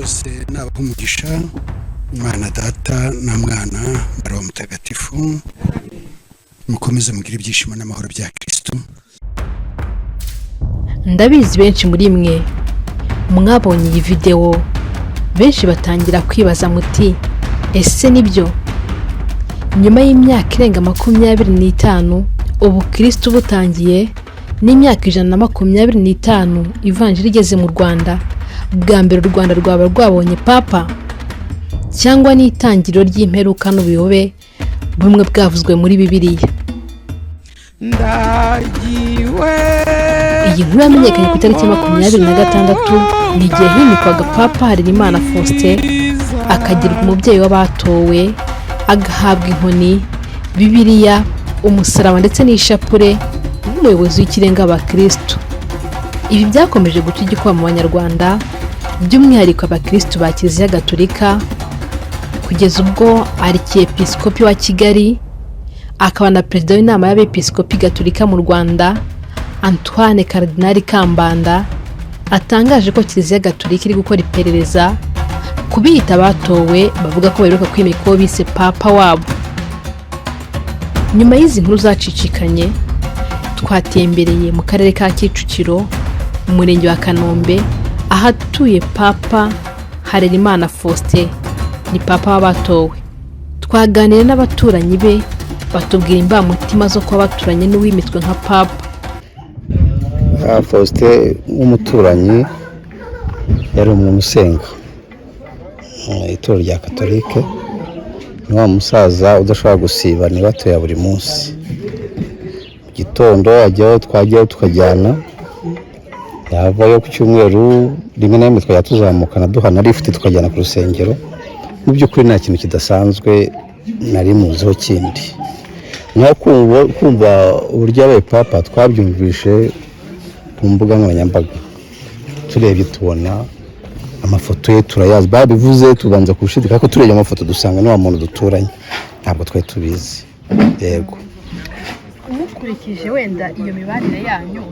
byose nabaha umugisha Imana Data na Mwana na Roho Mutagatifu mukomeze mugira ibyishimo n'amahoro bya Kristo. Ndabizi benshi muri mwe mwabonye iyi video benshi batangira kwibaza muti ese nibyo nyuma y'imyaka irenga 25 ubu Kristo butangiye n'imyaka 125 ivanjiri igeze mu Rwanda bwa mbere u Rwanda rwaba rwabonye papa cyangwa n'itangiriro ry'imperuka n'ubuyobe bumwe bwavuzwe muri Bibiliya. Iyi nkuru yamenyekanye ku itariki 26 ni igihe himikwaga Papa Harerimana Faustin akagirwa umubyeyi w'abatowe agahabwa inkoni, Bibiliya, umusaraba ndetse n'ishapure nk'umuyobozi w'ikirenga abakristo. Ibi byakomeje guca igikuba mu Banyarwanda by'umwihariko abakristo ba Kiliziya Gatolika kugeza ubwo Arikiepiskopi wa Kigali akaba na perezida w'inama y'abepiskopi Gatolika mu Rwanda Antoine Cardinal Kambanda atangaje ko Kiliziya Gatolika iri gukora iperereza kubita batowe bavuga ko baheruka kwimika bise papa wabo. Nyuma y'izi nkuru zacicikanye twatembereye mu karere ka Kicukiro umurenge wa Kanombe ahatuye Papa Harerimana Faustin ni papa w'abatowe. Twaganira n'abaturanyi be batubwira imbamutima zo kuba baturanye n'uwimitswe nka papa. Faustin umuturanyi yari umuntu usenga itorero rya Katolike, ni wa musaza udashobora gusiba ni batoya buri munsi. Mu gitondo ajyaho twajyaho tukajyana, yavayo ku cyumweru rimwe na rimwe twajya tuzamukana duhana lift tukajyana ku rusengero. Mu by'ukuri nta kintu kidasanzwe nari muziho kindi. Nko kumva uburyo abaye papa twabyumvishe ku mbuga nkoranyambaga, turebye tubona amafoto ye turayazi, babivuze tubanza kushidika ko turebye amafoto dusanga n'wa muntu duturanye ntabwo twari tubizi. Yego umukurikije wenda iyo mibanire yanyu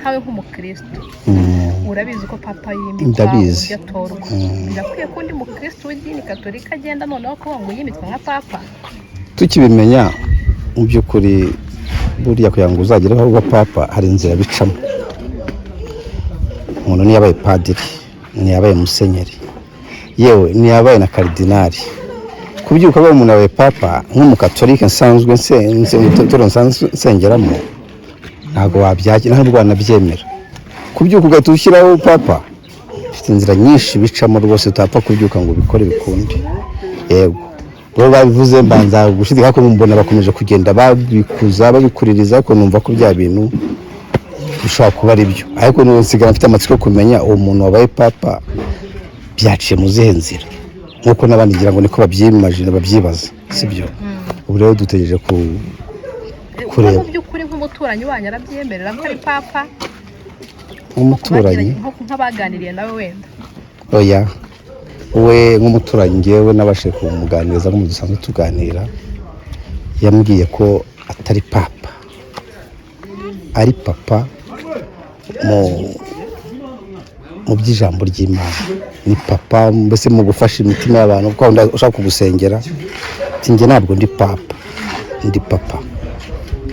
hawe nk'umukristo urabizi ko papa yimikwa yatorwa, ndakwiye ko ndi mukristo w'idini Katolika agenda noneho ko ngo yimitwa nka papa. Tukibimenya mu by'ukuri buriya kugira ngo uzagereho rwa papa hari inzira bicamo. Umuntu ni yabaye padiri, ni yabaye musenyeri, yewe ni yabaye na kardinali. Kubyuka ko umuntu yabaye papa nk'umukatolika nsanzwe nsengeramo ntago wabyakira ntabwo wanabyemera. Kubyuka ugahita ushyiraho papa ufite inzira nyinshi bicamo rwose utapfa kubyuka ngo ubikore bikundi. Yego bo babivuze mbanza gushidika ko mbona bakomeje kugenda babikuza babikuririza ko numva ko bya bintu bishobora kuba ari byo, ariko nsigara mfite amatsiko kumenya uwo muntu wabaye papa byaciye mu zihe nzira nkuko nabandi ngira ngo niko babyimagine babyibaza, sibyo? Ubu rero dutegereje kureba. Mu by'ukuri nk'umuturanyi wanyu arabyemerera ko ari papa. Umuturanyi nk'abaganiriye nawe wenda? Oya, we nk'umuturanyi ngewe nabashe kumuganiriza ngo dusanzwe tuganira, yambwiye ko atari papa, ari papa mu by'ijambo ry'Imana. Ni papa mbese mu gufasha imitima y'abantu kuko ushaka kugusengera. Nge ntabwo ndi papa, ndi papa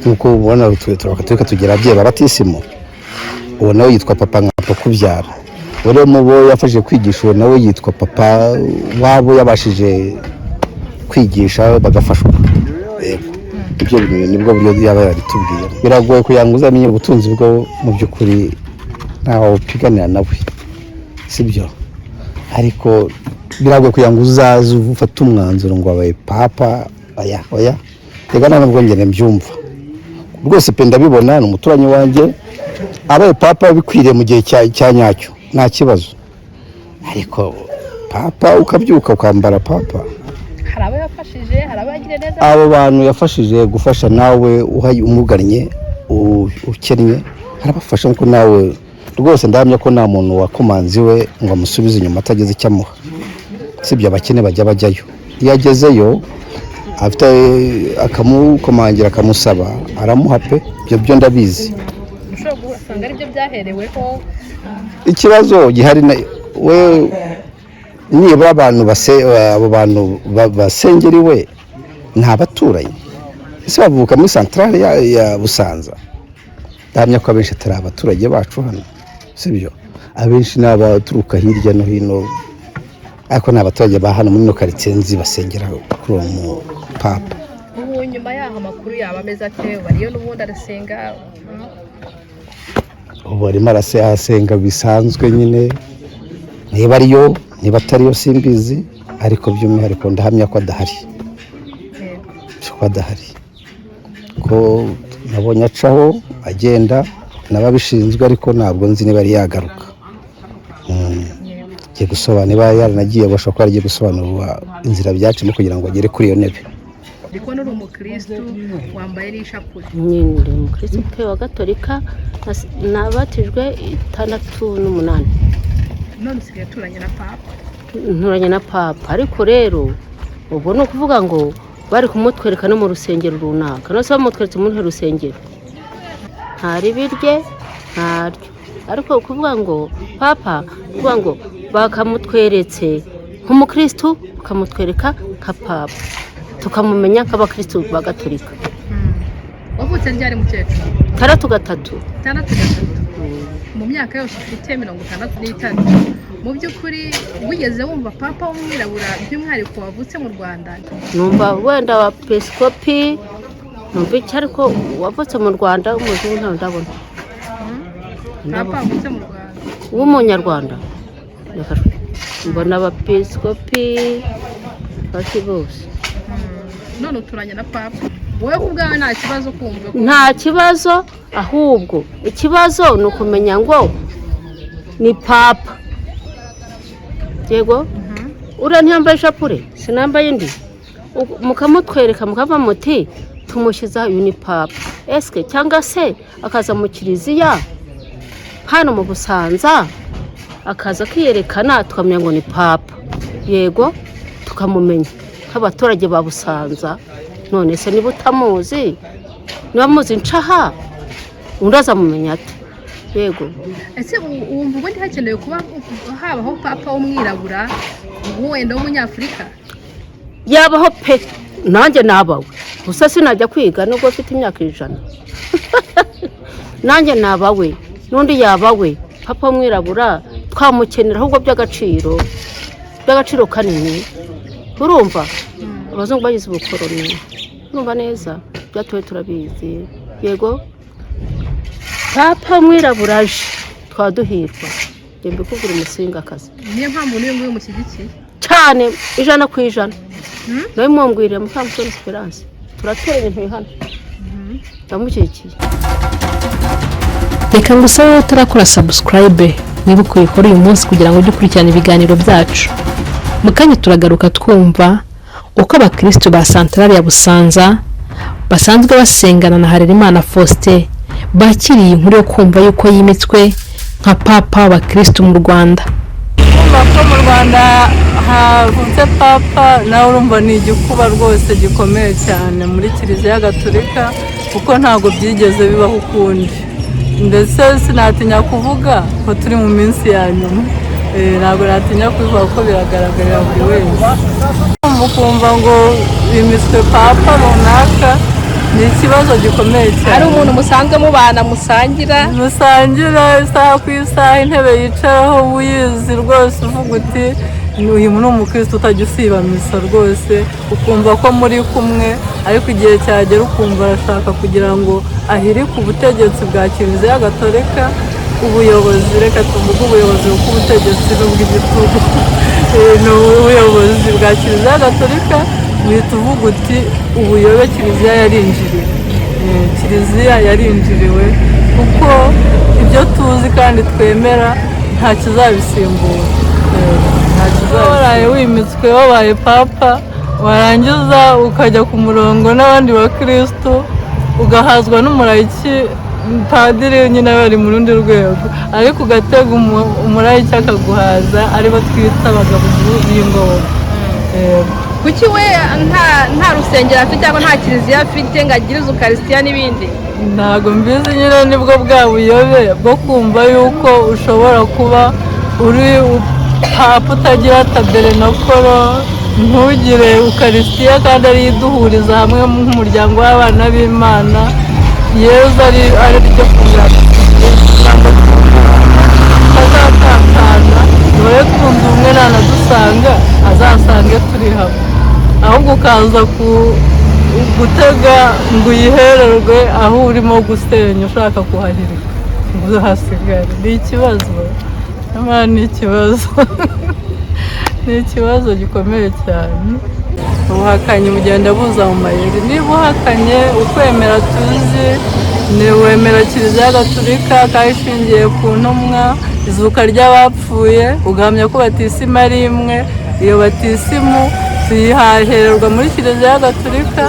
nkuko ubona turaka tugera abye babatisimo. Uwo nawe yitwa papa nka kubyara. Ore mu bo yafashije kwigisha, uwo nawe yitwa papa wabo yabashije kwigisha bagafashwa. Ibyo bintu nibwo buryo yaba yaritubwiye. Biragoye kuyanguza amenye ubutunzi bwo mu by'ukuri ntaho upiganira nawe, sibyo? Ariko biragoye kuyanguza ufata umwanzuro ngo abaye papa. Oya tega ntabwo ngene mbyumva rwose pe ndabibona. Ni umuturanyi wanjye abaye papa bikwiriye mu gihe cya nyacyo nta kibazo, ariko papa ukabyuka ukambara papa. Hari abo yafashije, hari abo yagiriye neza. Abo bantu yafashije gufasha nawe umugannye ukennye harabafasha nko nawe rwose. Ndahamya ko nta muntu wakomanzi we ngo amusubize inyuma atageze icyo amuha, sibyo? Abakene bajyayo, iyo agezeyo afite akamukomangira akamusaba aramuha pe. Ibyo ndabizi. Ushobora gusanga ari byo byahereweho. Ikibazo gihari we nibura abantu abo bantu basengeriwe ni abaturanyi ese bavuka muri santarare ya Busanza. Ndahamya ko abenshi atari abaturage bacu hano sibyo, abenshi ni abaturuka hirya no hino, ariko ni abaturage ba hano muri no karitsiye nzi basengera kuri uwo mupapa. ubu nyuma yaho amakuru yaba ameze ate? bariyo n'ubundi arasenga? ubu arimo arasenga bisanzwe nyine, niba ariyo niba atariyo simbizi, ariko by'umwihariko ndahamya ko adahari, ko nabonye acaho agenda n'ababishinzwe, ariko ntabwo nzi niba ari yagaruka. Agiye gusobanura, niba yaranagiye bashobora kuba agiye gusobanura inzira byacimo kugira ngo agere kuri iyo ntebe. Ndiko uri umukristo wambaye n'ishapure. Ndi umukristo wa Gatolika, nabatijwe 68. None usigaye turanye na papa? Nturanye na papa, ariko rero ubwo ni ukuvuga ngo bari kumutwereka no mu rusengero runaka. No se bamutweretse mu rusengero ntari birye ntaryo, ariko kuvuga ngo papa kuvuga ngo bakamutweretse nk'umukristo, bakamutwereka nka papa, tukamumenya nk'abakristo ba Gatolika. Wavutse ryari mukecuru? 63. Mu myaka yose ufite 63, mu by'ukuri wigeze wumva papa w'umwirabura by'umwihariko wavutse mu Rwanda? Numva wenda wa Episkopi, numva icyo, ariko wavutse mu Rwanda umuzungu ntawe ndabona. Papa wavutse mu Rwanda w'umunyarwanda mbona aba Episkopi baki bose. None uturanye na papa, wowe ubwawe nta kibazo kumva? Nta kibazo, ahubwo ikibazo ni ukumenya ngo ni papa. Yego, uriya ntiyambaye ishapure, sinambaye indi, mukamutwereka mukava muti tumushyiza uyu ni papa. Eske cyangwa se akaza mu kiliziya hano mu Busanza akaza kiyerekana tukamenya ngo ni papa. Yego, tukamumenya nk'abaturage ba Busanza. None se niba utamuzi, niba muzi ncaha undi azamumenya ate? Yego. Ese wumva ubundi hakenewe kuba habaho papa w'umwirabura wenda w'umunyafurika? Yabaho pe, nanjye nabawe, gusa sinajya kwiga nubwo mfite imyaka 100. Nanjye nabawe n'undi yabawe, papa w'umwirabura twamukenera ahubwo by'agaciro kanini. Urumva abazungu bagize ubukoroni, urumva neza byatuwe turabizi. Yego, papa w'umwirabura aje twaduhirwa, ndembe kugura umusingakazi. Niyo mpamvu niyo nguyu mushyigikiye cyane 100%. Nawe mwongwire Mukamusoni Esperance, turateranye ntihana ndamukikiye. Reka ngusabe utarakora subscribe wibuke uyikore uyu munsi kugira ngo ujye ukurikirana ibiganiro byacu. Mu kanya turagaruka twumva uko abakristo ba santarare ya Busanza basanzwe basengana na Harerimana Faustin bakiriye inkuru yo kumva yuko yimitswe nka papa w'abakristo mu Rwanda. Mu Rwanda havutse papa, nawe urumva ni igikuba rwose gikomeye cyane muri Kiliziya Gatolika, kuko ntago byigeze bibaho ukundi. Ndetse sinatinya kuvuga ko turi mu minsi ya nyuma, ntabwo natinya kuvuga ko biragaragarira buri wese. Mukumva ngo bimiswe papa runaka ni ikibazo gikomeye cyane. Hari umuntu musanzwe mubana musangira isaha ku isaha, intebe yicaraho uyizi rwose, uvuga uti uyu ni umukristo utajya usiba misa rwose, ukumva ko muri kumwe, ariko igihe cyagera ukumva arashaka kugira ngo ahirike ubutegetsi bwa Kiliziya Gatolika. Ubuyobozi, reka tuvuge ubuyobozi bw'ubutegetsi n'ubw'igitugu, ni ubuyobozi bwa Kiliziya Gatolika. Uhita uvuga uti ubuyobe Kiliziya yarinjiriwe, Kiliziya yarinjiriwe, kuko ibyo tuzi kandi twemera nta kizabisimbura. Waraye wimitswe wabaye papa, warangiza ukajya ku murongo n'abandi bakristo, ugahazwa n'umurayiki, padiri nyine bari mu rundi rwego, ariko ugatega umurayiki akaguhaza, aribo twita abagabo b'ingoma. kuki we nta rusengero afite cyangwa nta kiliziya afite ngo agirize ukarisitiya n'ibindi? Ntabwo mbizi, nyine nibwo bwa buyobe bwo kumva yuko ushobora kuba uri papa utagira taberenakoro, ntugire ukarisitiya kandi ariyo iduhuriza hamwe nk'umuryango w'abana b'Imana. Yezu ari ryo kugira azatatana niwe twunze ubumwe nanadusanga azasange turi hamwe, ahubwo ukaza gutega ngo uyihererwe aho urimo gusenya ushaka kuhahirika ngo uhasigare. Ni ikibazo, ni ikibazo ni ikibazo gikomeye cyane. Ubuhakanyi bugenda buza mu mayeri. Niba uhakanye ukwemera tuzi, wemera Kiliziya Gatolika kandi ishingiye ku ntumwa, izuka ry'abapfuye, ugahamya ko batisimu ari imwe, iyo batisimu tuyihahererwa muri Kiliziya Gatolika,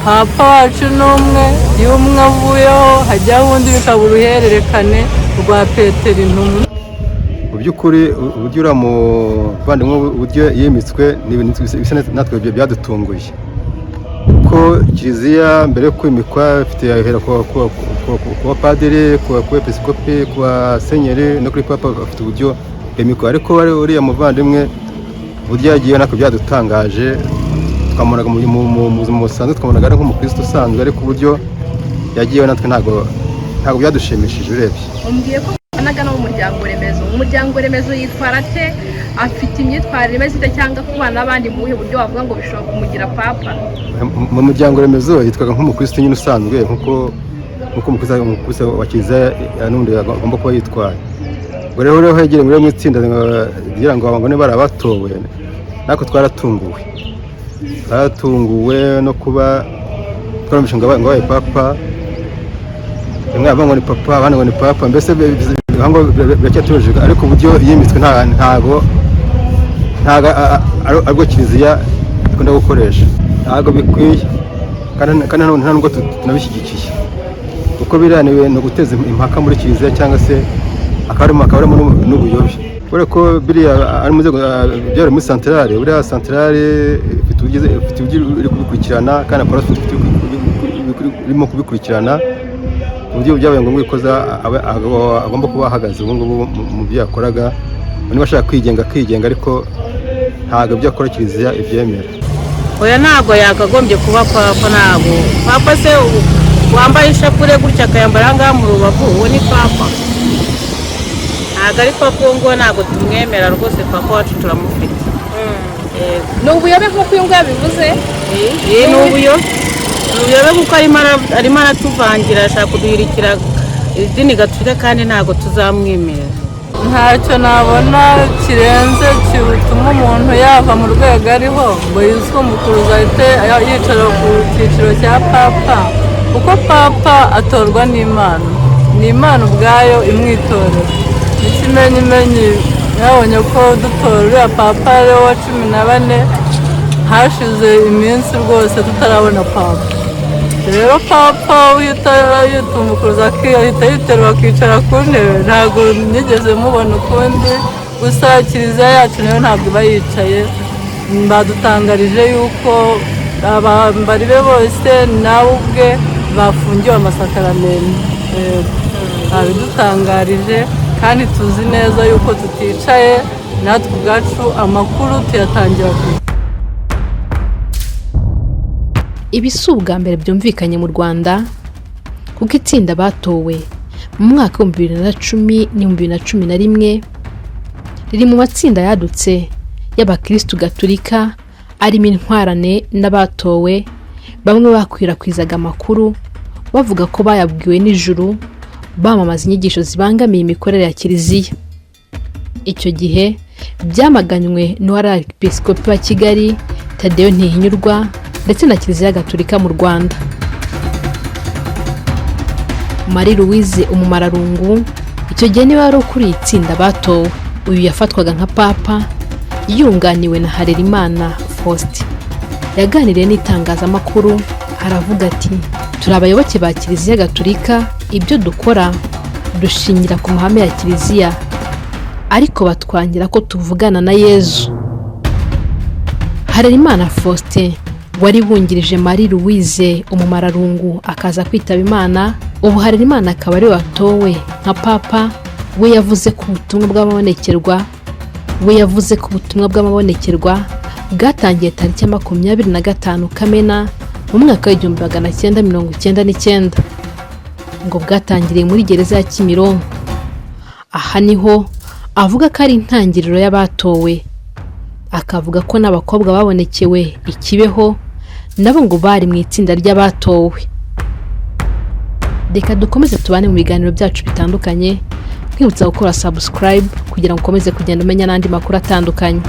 papa wacu ni umwe, iyo umwe avuyeho hajyaho undi, bikaba uruhererekane rwa Petero intumwa. Mu by'ukuri uburyo uriya muvandimwe uburyo yimitswe ni ibintu bisa natwe byadutunguye, kuko Kiliziya mbere yo kwimikwa ifite ahera ku bapadiri, ku episkopi, ku basenyeri no kuri papa afite uburyo yimikwa, ariko uriya muvandimwe uburyo yagiye natwe byadutangaje. Twamubonaga mu buzima busanzwe, twamubonaga ari nk'umukristo usanzwe, ariko uburyo yagiyeho natwe ntabwo byadushimishije urebye. Umbwiye ko anaga no mu muryango remezo. Umuryango remezo yitwara ate? Afite imyitwarire imeze ite cyangwa kubana n'abandi mu buhe buryo wavuga ngo bishobora kumugira papa? Mu muryango remezo yitwaga nk'umukristo nyine usanzwe, nk'uko umukristo wa Kiliziya n'undi agomba kuba yitwaye. Ubwo rero hegereye muri itsinda kugira ngo abangone barabatowe, natwe twaratunguwe no kuba twarumvishe ngo babaye papa. Rimwe ngo ni papa, abandi ngo ni papa, mbese biracyatujije, ariko uburyo yimitswe ntago aribwo Kiliziya ikunda gukoresha, ntago bikwiye kandi nta nubwo tunabishyigikiye, kuko biriya ni uguteza impaka muri Kiliziya cyangwa se akaba arimo n'ubuyobe, kubera ko biriya ari mu nzego byari muri santarare. Buriya santarare ifite uburyo iri kubikurikirana kandi akora irimo kubikurikirana, uburyo byabaye ngombwa ko agomba kuba ahagaze ubu ngubu mu byo yakoraga. Niba ashaka kwigenga, ariko ntabwo ibyo akora Kiliziya ibyemera. Oya, ntabwo yakagombye kuba papa. Ntabwo papa se wambaye ishapure gutya akayambara ahangaha mu rubavu, uwo ni papa? Ntabwo ari papa uwo nguwo, ntabwo tumwemera rwose. Papa wacu turamufite. Ni ubuyobe nk'uko uyu nguyu yabivuze? Ni ubuyobe kuko arimo aratuvangira, ashaka kuduhirikira idini Gatolika kandi ntabwo tuzamwemera. Ntacyo nabona kirenze cyutuma umuntu yava mu rwego ariho ngo yizwe umukuruza ahite yicara ku cyiciro cya papa, kuko papa atorwa n'Imana, ni Imana ubwayo imwitorera. Ikimenyimenyi yabonye ko dutora uriya papa ariwe wa 14, hashize iminsi rwose tutarabona papa. Rero papa yitumukuruza ahita yiterura akicara ku ntebe, ntabwo nigeze mubona ukundi. Gusa Kiliziya yacu nayo ntabwo iba yicaye. Badutangarije yuko abambari be bose nawe ubwe bafungiwe amasakaramentu. Babidutangarije kandi tuzi neza yuko tuticaye, natwe ubwacu amakuru tuyatangira kure. Ibi si ubwa mbere byumvikanye mu Rwanda, kuko itsinda batowe mu mwaka wa 2010 n'2011 riri mu matsinda yadutse y'abakristu Gatolika arimo intwarane n'abatowe, bamwe bakwirakwizaga amakuru bavuga ko bayabwiwe n'ijuru, bamamaza inyigisho zibangamiye imikorere ya Kiliziya. Icyo gihe byamaganywe n'uwari episkopi wa Kigali Tadeyo Ntihinyurwa ndetse na Kiliziya Gatolika mu Rwanda. Marie Louise Umumararungu icyo gihe niba ari ukuri itsinda batowe, uyu yafatwaga nka papa, yunganiwe na Harerimana Faustin. Yaganiriye n'itangazamakuru aravuga ati, turi abayoboke ba Kiliziya Gatolika, ibyo dukora dushingira ku mahame ya Kiliziya, ariko batwangira ko tuvugana na Yezu. Harerimana Faustin wari wungirije Marie Louise Umumararungu akaza kwitaba Imana, ubu Harerimana akaba ari watowe nka papa. We yavuze ko ubutumwa bw'ababonekerwa we yavuze ko ubutumwa bw'amabonekerwa bwatangiye tariki 25 Kamena mu mwaka wa 1999 ngo bwatangiriye muri gereza ya Kimironko. Aha niho avuga ko ari intangiriro y'abatowe, akavuga ko n'abakobwa babonekewe ikibeho nabo ngo bari mu itsinda ry'abatowe. Reka dukomeze tubane mu biganiro byacu bitandukanye, kwibutsa gukora subscribe kugira ngo ukomeze kugenda umenya n'andi makuru atandukanye.